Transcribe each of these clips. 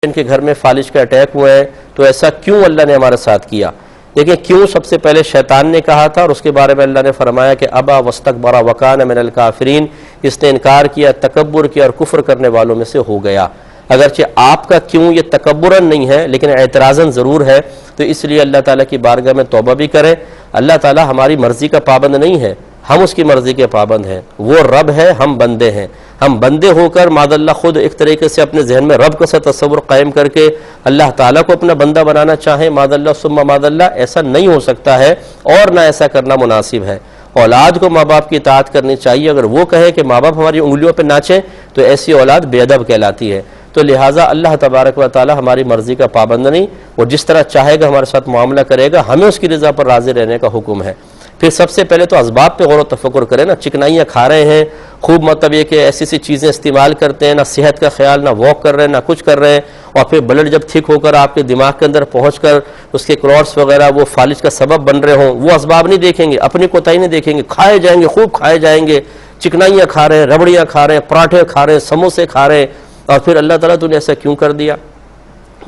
ان کے گھر میں فالج کا اٹیک ہوئے ہیں، تو ایسا کیوں اللہ نے ہمارے ساتھ کیا؟ دیکھیں کیوں سب سے پہلے شیطان نے کہا تھا، اور اس کے بارے میں اللہ نے فرمایا کہ ابا واستکبر وکان من الکافرین، اس نے انکار کیا، تکبر کیا اور کفر کرنے والوں میں سے ہو گیا۔ اگرچہ آپ کا کیوں یہ تکبراً نہیں ہے لیکن اعتراضاً ضرور ہے، تو اس لیے اللہ تعالیٰ کی بارگاہ میں توبہ بھی کریں۔ اللہ تعالیٰ ہماری مرضی کا پابند نہیں ہے، ہم اس کی مرضی کے پابند ہیں۔ وہ رب ہے، ہم بندے ہیں۔ ہم بندے ہو کر معاذ اللہ خود ایک طریقے سے اپنے ذہن میں رب کا سا تصور قائم کر کے اللہ تعالیٰ کو اپنا بندہ بنانا چاہیں، معاذ اللہ ثم معاذ اللہ، ایسا نہیں ہو سکتا ہے اور نہ ایسا کرنا مناسب ہے۔ اولاد کو ماں باپ کی اطاعت کرنی چاہیے۔ اگر وہ کہے کہ ماں باپ ہماری انگلیوں پہ ناچیں تو ایسی اولاد بے ادب کہلاتی ہے۔ تو لہٰذا اللہ تبارک و تعالی ہماری مرضی کا پابند نہیں، وہ جس طرح چاہے گا ہمارے ساتھ معاملہ کرے گا، ہمیں اس کی رضا پر راضی رہنے کا حکم ہے۔ پھر سب سے پہلے تو اسباب پہ غور و تفکر کریں نا، چکنائیاں کھا رہے ہیں خوب، مطلب یہ کہ ایسی سی چیزیں استعمال کرتے ہیں، نہ صحت کا خیال، نہ واک کر رہے ہیں، نہ کچھ کر رہے ہیں، اور پھر بلڈ جب تھک ہو کر آپ کے دماغ کے اندر پہنچ کر اس کے کلوٹس وغیرہ وہ فالج کا سبب بن رہے ہوں، وہ اسباب نہیں دیکھیں گے، اپنی کوتاہی نہیں دیکھیں گے، کھائے جائیں گے، خوب کھائے جائیں گے، چکنائیاں کھا رہے ہیں، ربڑیاں کھا رہے ہیں، پراٹھے کھا رہے ہیں، سموسے کھا رہے ہیں، اور پھر اللہ تعالیٰ تو نے ایسا کیوں کر دیا؟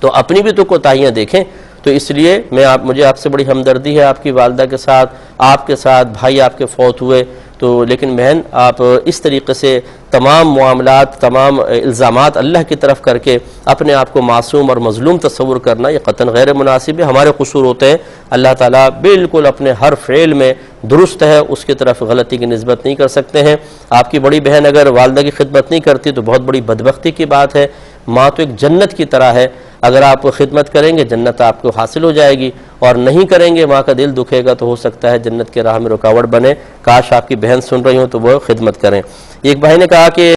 تو اپنی بھی تو کوتاہیاں دیکھیں۔ تو اس لیے مجھے آپ سے بڑی ہمدردی ہے، آپ کی والدہ کے ساتھ، آپ کے ساتھ، بھائی آپ کے فوت ہوئے، تو لیکن بہن آپ اس طریقے سے تمام معاملات، تمام الزامات اللہ کی طرف کر کے اپنے آپ کو معصوم اور مظلوم تصور کرنا یہ قطعاً غیر مناسب ہے۔ ہمارے قصور ہوتے ہیں، اللہ تعالیٰ بالکل اپنے ہر فعل میں درست ہے، اس کی طرف غلطی کی نسبت نہیں کر سکتے ہیں۔ آپ کی بڑی بہن اگر والدہ کی خدمت نہیں کرتی تو بہت بڑی بدبختی کی بات ہے۔ ماں تو ایک جنت کی طرح ہے، اگر آپ خدمت کریں گے جنت آپ کو حاصل ہو جائے گی، اور نہیں کریں گے ماں کا دل دکھے گا تو ہو سکتا ہے جنت کے راہ میں رکاوٹ بنے۔ کاش آپ کی بہن سن رہی ہوں تو وہ خدمت کریں۔ ایک بھائی نے کہا کہ